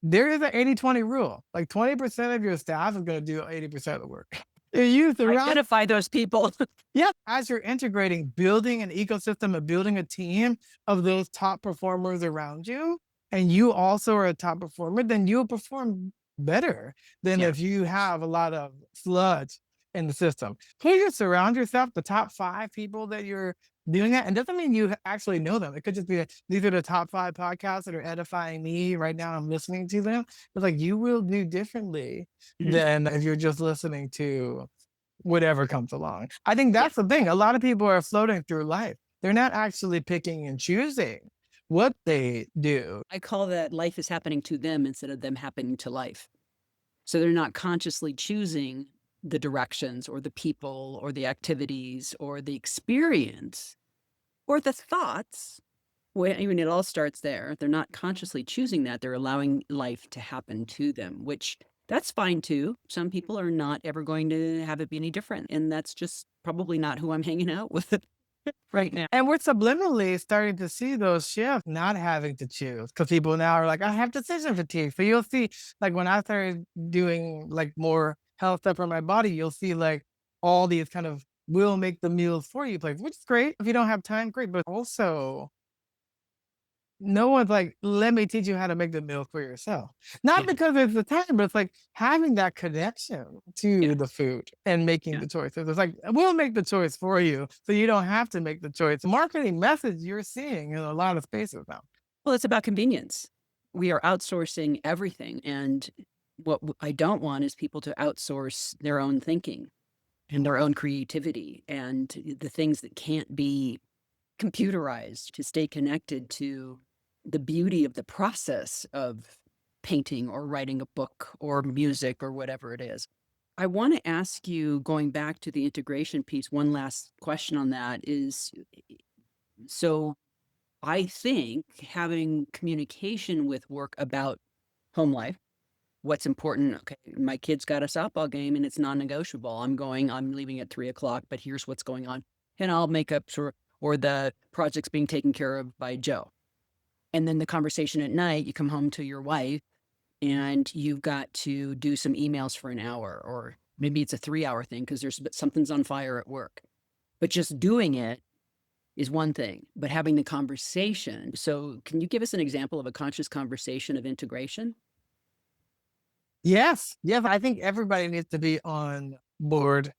there is an 80-20 rule. Like 20% of your staff is going to do 80% of the work. You surround Identify those people. yeah, as you're integrating, building an ecosystem and building a team of those top performers around you, and you also are a top performer, then you'll perform better than Yeah. if you have a lot of sludge in the system. Who you surround yourself, the top 5 people that you're doing that, and doesn't mean you actually know them. It could just be these are the top 5 podcasts that are edifying me right now. I'm listening to them. It's like you will do differently Mhm. than if you're just listening to whatever comes along. I think Yeah. that's the thing. A lot of people are floating through life. They're not actually picking and choosing what they do. I call that life is happening to them instead of them happening to life. So they're not consciously choosing the directions or the people or the activities or the experience or the thoughts. Well, I mean, it all starts there. They're not consciously choosing that. They're allowing life to happen to them, which that's fine too. Some people are not ever going to have it be any different. And that's just probably not who I'm hanging out with right now. And we're subliminally starting to see those shifts, not having to choose because people now are like, I have decision fatigue. So you'll see, like when I started doing like more health stuff for my body, you'll see like all these kind of will make the meals for you places, which is great. If you don't have time, great. But also no one's like, "Let me teach you how to make the meal for yourself." Not Yeah. because it's the time, but it's like having that connection Yeah. to the food and making Yeah. the choices. It's like, we'll make the choice for you, so you don't have to make the choice. Marketing message you're seeing in a lot of spaces now. Well, it's about convenience. We are outsourcing everything. And what I don't want is people to outsource their own thinking and their own creativity and the things that can't be computerized to stay connected to the beauty of the process of painting or writing a book or music or whatever it is. I want to ask you, going back to the integration piece, one last question on that is so I think having communication with work about home life, what's important. Okay, my kids got a softball game and it's non-negotiable. I'm leaving at 3 o'clock, but here's what's going on. And I'll make up or the project's being taken care of by Joe. And then the conversation at night, you come home to your wife and you've got to do some emails for an hour, or maybe it's a 3 hour thing because something's on fire at work. But just doing it is one thing, but having the conversation. So, can you give us an example of a conscious conversation of integration? Yes, yes, I think everybody needs to be on board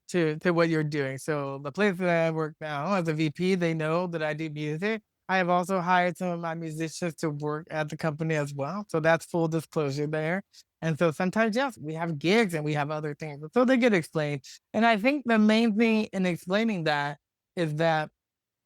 to what you're doing. So the place that I work now as a VP, they know that I do music. I have also hired some of my musicians to work at the company as well. So that's full disclosure there. And so sometimes, yes, we have gigs and we have other things. So they get explained. And I think the main thing in explaining that is that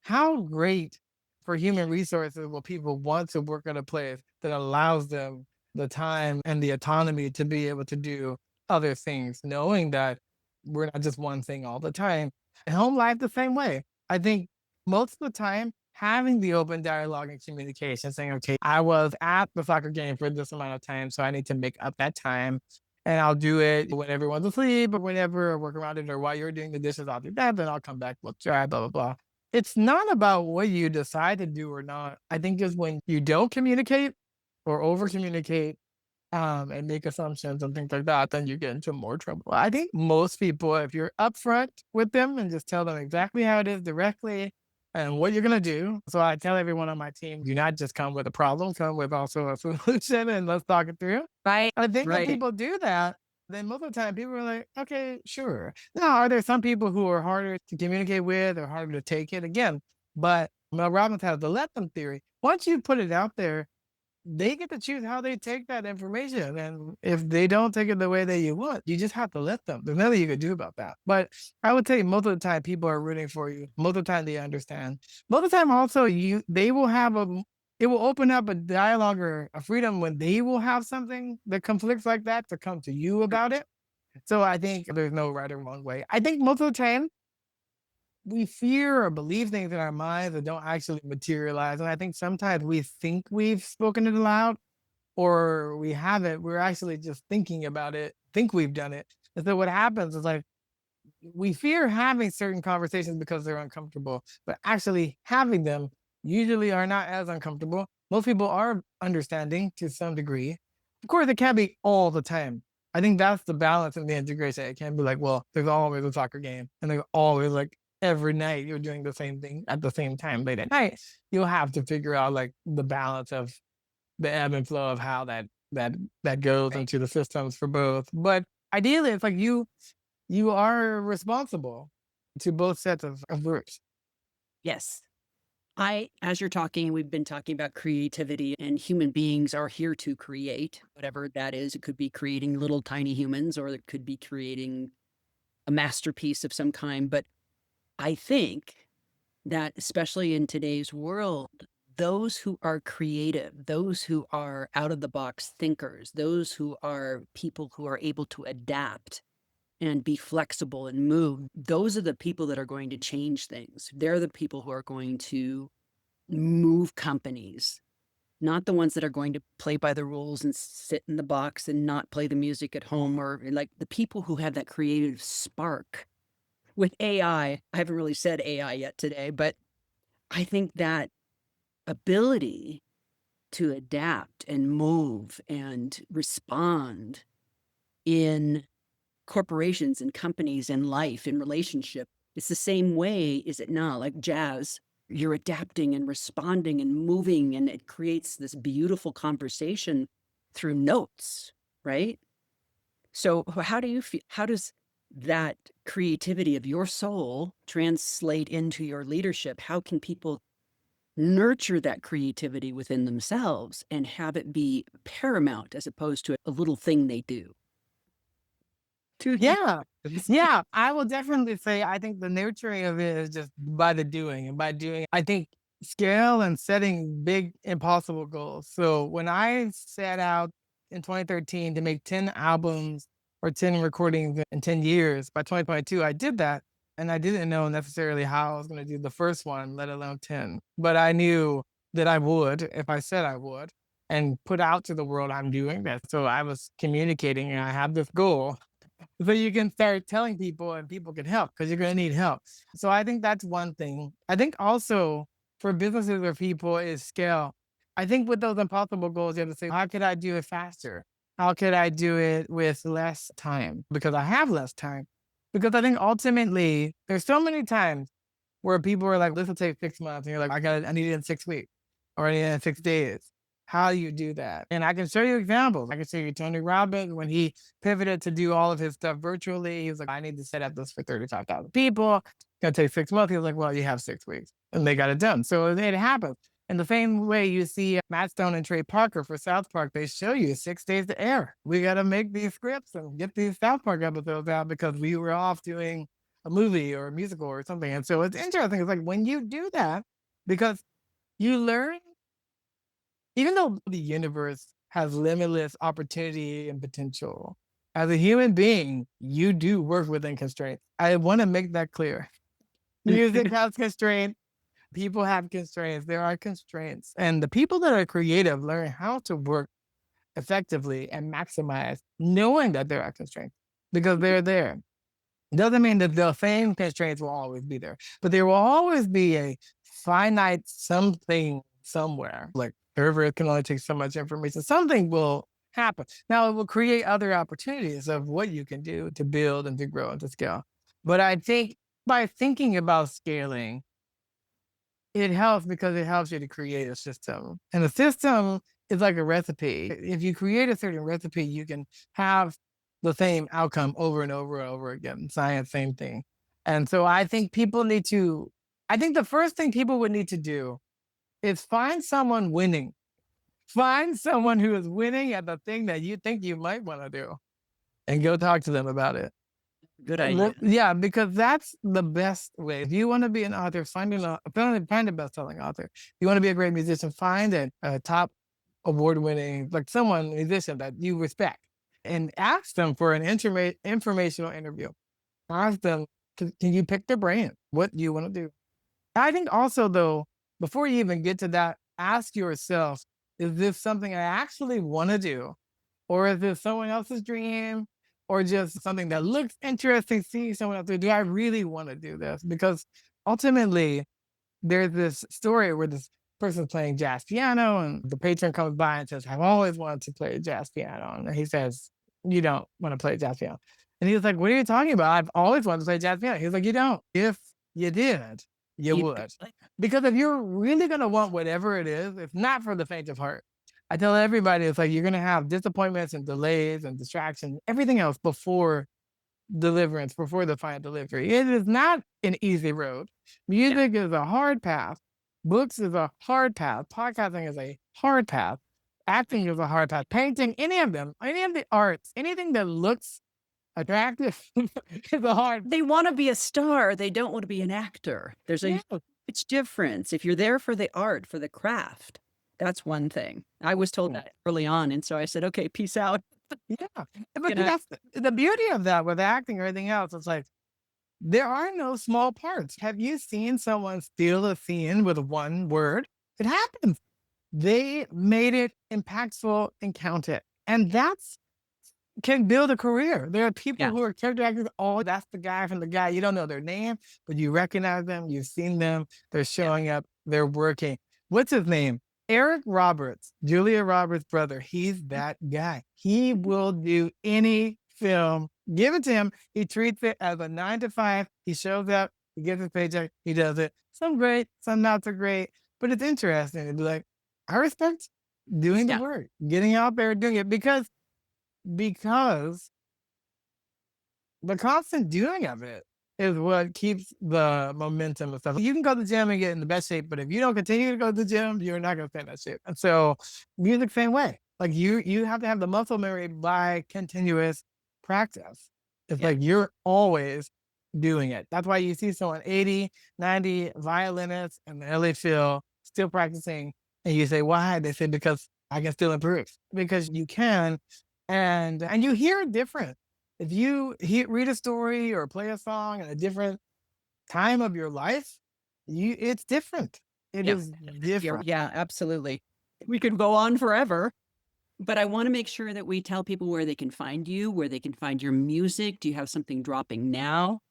how great for human resources where people want to work at a place that allows them the time and the autonomy to be able to do other things, knowing that we're not just one thing all the time. And home life the same way. I think most of the time, having the open dialogue and communication, saying, okay, I was at the soccer game for this amount of time, so I need to make up that time. And I'll do it when everyone's asleep or whenever, or work around it, or while you're doing the dishes, I'll do that. Then I'll come back, we'll try, blah, blah, blah. It's not about what you decide to do or not. I think just when you don't communicate or over communicate, and make assumptions and things like that, then you get into more trouble. I think most people, if you're upfront with them and just tell them exactly how it is directly and what you're gonna do. So I tell everyone on my team, do not just come with a problem, come with also a solution and let's talk it through. Right. I think when Right. people do that, then most of the time people are like, okay, sure. Now, are there some people who are harder to communicate with or harder to take it? Again, but Mel Robbins has the let them theory. Once you put it out there, they get to choose how they take that information. And if they don't take it the way that you want, you just have to let them. There's nothing you can do about that. But I would say most of the time people are rooting for you. Most of the time they understand. Most of the time also they will have it will open up a dialogue or a freedom when they will have something that conflicts like that to come to you about it. So I think there's no right or wrong way. I think most of the time we fear or believe things in our minds that don't actually materialize. And I think sometimes we think we've spoken it aloud or we haven't. We're actually just thinking about it, think we've done it. And so what happens is like we fear having certain conversations because they're uncomfortable, but actually having them usually are not as uncomfortable. Most people are understanding to some degree. Of course, it can't be all the time. I think that's the balance in the integration. It can't be like, well, there's always a soccer game, and there's always like every night you're doing the same thing at the same time late at night. You'll have to figure out like the balance of the ebb and flow of how that goes Right. into the systems for both. But ideally, it's like you are responsible to both sets of groups. Yes. As you're talking, we've been talking about creativity, and human beings are here to create, whatever that is. It could be creating little tiny humans, or it could be creating a masterpiece of some kind. But I think that, especially in today's world, those who are creative, those who are out of the box thinkers, those who are people who are able to adapt and be flexible and move, those are the people that are going to change things. They're the people who are going to move companies, not the ones that are going to play by the rules and sit in the box and not play the music at home, or like the people who have that creative spark. With I haven't really said AI yet today, but I think that ability to adapt and move and respond in corporations and companies and life and relationship, it's the same way, is it not? Like jazz, you're adapting and responding and moving, and it creates this beautiful conversation through notes, right? So how do you feel, how does that creativity of your soul translate into your leadership? How can people nurture that creativity within themselves and have it be paramount as opposed to a little thing they do? Two huge Yeah. questions. Yeah, I will definitely say I think the nurturing of it is just by the doing, and by doing, I think scale and setting big impossible goals. So when I set out in 2013 to make 10 albums or 10 recordings in 10 years, by 2022, I did that. And I didn't know necessarily how I was going to do the first one, let alone 10. But I knew that I would if I said I would and put out to the world I'm doing that. So I was communicating and I have this goal so you can start telling people and people can help because you're going to need help. So I think that's one thing. I think also for businesses or people is scale. I think with those impossible goals, you have to say, how could I do it faster? How could I do it with less time? Because I have less time. Because I think ultimately there's so many times where people are like, this will take 6 months. And you're like, I need it in 6 weeks or I need it in 6 days. How do you do that? And I can show you examples. I can show you Tony Robbins when he pivoted to do all of his stuff virtually. He was like, I need to set up this for 35,000 people. It's going to take 6 months. He was like, well, you have 6 weeks. And they got it done. So it happens. In the same way you see Matt Stone and Trey Parker for South Park, they show you 6 days to air. We got to make these scripts and get these South Park episodes out because we were off doing a movie or a musical or something. And so it's interesting. It's like when you do that, because You learn, even though the universe has limitless opportunity and potential, as a human being, you do work within constraints. I want to make that clear. Music has constraints. People have constraints. There are constraints. And the people that are creative learn how to work effectively and maximize knowing that there are constraints because they're there. Doesn't mean that the same constraints will always be there, but there will always be a finite something somewhere. Like server can only take so much information. Something will happen. Now it will create other opportunities of what you can do to build and to grow and to scale. But I think by thinking about scaling, it helps because it helps you to create a system. And a system is like a recipe. If you create a certain recipe, you can have the same outcome over and over and over again. Science, same thing. And so I think people need to, I think the first thing people would need to do is find someone winning. Find someone who is winning at the thing that you think you might want to do and go talk to them about it. Good idea. Yeah, because that's the best way. If you want to be an author, find a best-selling author. If you want to be a great musician, find a top award-winning, like someone musician that you respect, and ask them for an informational interview. Ask them, can you pick their brain? What do you want to do? I think also though, before you even get to that, ask yourself, is this something I actually want to do? Or is this someone else's dream? Or just something that looks interesting, seeing someone else do? Do I really want to do this? Because ultimately, there's this story where this person's playing jazz piano and the patron comes by and says, I've always wanted to play jazz piano. And he says, you don't want to play jazz piano. And he was like, what are you talking about? I've always wanted to play jazz piano. He was like, you don't. If you did, you You would. Because if you're really going to want whatever it is, it's not for the faint of heart. I tell everybody, it's like you're going to have disappointments and delays and distractions, everything else before deliverance, before the final delivery. It is not an easy road. yeah. Music is a hard path. Books is a hard path. Podcasting is a hard path. Acting is a hard path. Painting, any of them, any of the arts, anything that looks attractive is a hard. They wanna be a star, they don't wanna be an actor. There's a Yeah, huge difference. If you're there for the art, for the craft, that's one thing. I was told that early on, and so I said, "Okay, peace out." yeah. You But know? that's the beauty of that with acting or anything else. It's like there are no small parts. Have you seen someone steal a scene with one word? It happens. They made it impactful and count it. And that's can build a career. There are people Yeah, who are character actors. Oh, that's the guy from the guy. You don't know their name, but you recognize them. You've seen them. They're yeah. showing up. They're working. What's his name? Eric Roberts, Julia Roberts' brother. He's that guy. He will do any film. Give it to him. He treats it as a 9 to 5. He shows up. He gets his paycheck. He does it. Some great, some not so great. But it's interesting to be like, I respect doing the Yeah. work, getting out there and doing it because the constant doing of it is what keeps the momentum and stuff. You can go to the gym and get in the best shape, but if you don't continue to go to the gym, you're not going to stay in that shape. And so, music, same way. Like you have to have the muscle memory by continuous practice. It's Yeah. like you're always doing it. That's why you see someone 80, 90 violinists in the LA Phil still practicing, and you say, "Why?" They say, "Because I can still improve." Because you can, and you hear it different if you read a story or play a song at a different time of your life, it's different. It Yeah. is different. Yeah, absolutely. We could go on forever, but I wanna make sure that we tell people where they can find you, where they can find your music. Do you have something dropping now?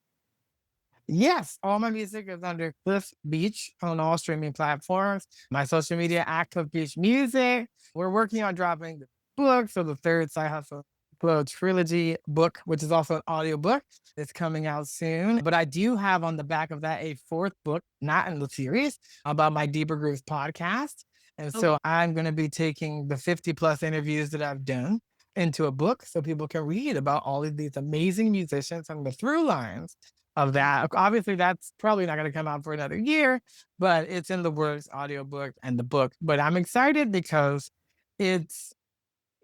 Yes, all my music is under Cliff Beach on all streaming platforms. My social media at Cliff Beach Music. We're working on dropping the book, so the third Side Hustle Flow trilogy book, which is also an audio book. It's coming out soon. But I do have on the back of that a fourth book, not in the series, about my Deeper Grooves podcast. And Oh, so I'm going to be taking the 50 plus interviews that I've done into a book so people can read about all of these amazing musicians and the through lines of that. Obviously, that's probably not going to come out for another year, but it's in the works, audiobook and the book. But I'm excited because it's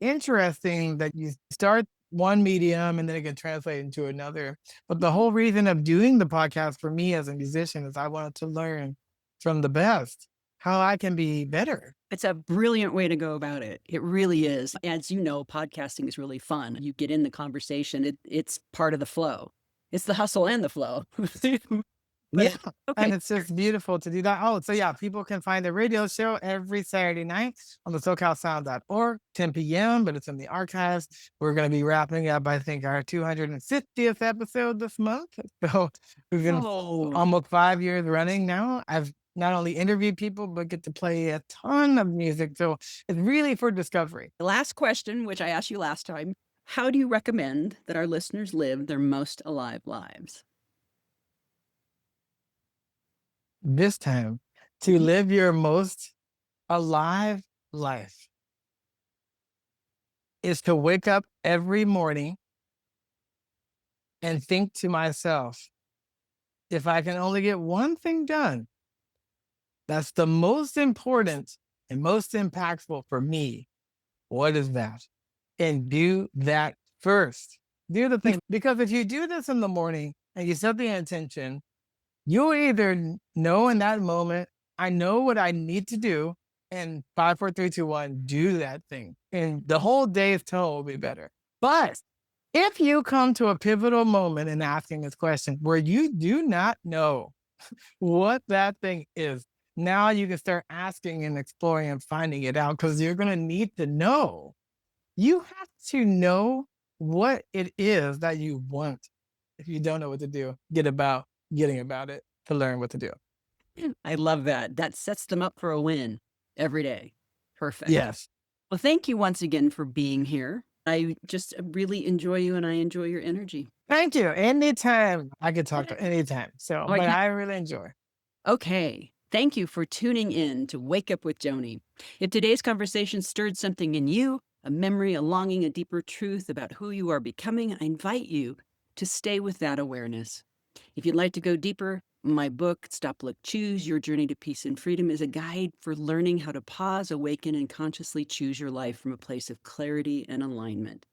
interesting that you start one medium and then it can translate into another. But the mhm. whole reason of doing the podcast for me as a musician is I wanted to learn from the best. how I can be better. It's a brilliant way to go about it. It really is. As you know, podcasting is really fun. You get in the conversation, it's part of the flow. It's the hustle and the flow. But Yeah, it okay. and it's just beautiful to do that. Oh, so yeah, people can find the radio show every Saturday night on the SoCalSound.org, 10 p.m., but it's in the archives. We're going to be wrapping up, I think, our 250th episode this month. So we've been Oh, almost 5 years running now. I've not only interviewed people, but get to play a ton of music. So it's really for discovery. the last question, which I asked you last time. How do you recommend that our listeners live their most alive lives? This time, to Mhm. live your most alive life is to wake up every morning and think to myself, if I can only get one thing done, that's the most important and most impactful for me. What is that? And do that first. Do the thing. Because if you do this in the morning and you set the intention, you'll either know in that moment, I know what I need to do, and 5, 4, 3, 2, 1, do that thing. And the whole day's tone will be better. But if you come to a pivotal moment in asking this question where you do not know what that thing is, now you can start asking and exploring and finding it out because you're going to need to know. You have to know what it is that you want. If you don't know what to do, get about getting about it to learn what to do. I love that. That sets them up for a win every day. Perfect. Yes. Well, thank you once again for being here. I just really enjoy you and I enjoy your energy. Thank you. Anytime I could talk Yeah. to anytime. So, Oh, I but can't. I really enjoy. Okay. Thank you for tuning in to Wake Up with Joni. If today's conversation stirred something in you, a memory, a longing, a deeper truth about who you are becoming, I invite you to stay with that awareness. If you'd like to go deeper, my book, Stop, Look, Choose Your Journey to Peace and Freedom, is a guide for learning how to pause, awaken, and consciously choose your life from a place of clarity and alignment.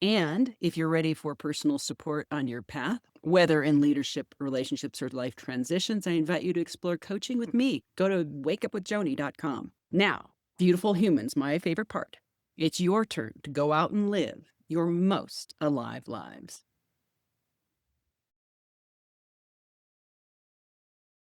And if you're ready for personal support on your path, whether in leadership, relationships, or life transitions, I invite you to explore coaching with me. Go to wakeupwithjoni.com. Now, beautiful humans, my favorite part. It's your turn to go out and live your most alive lives.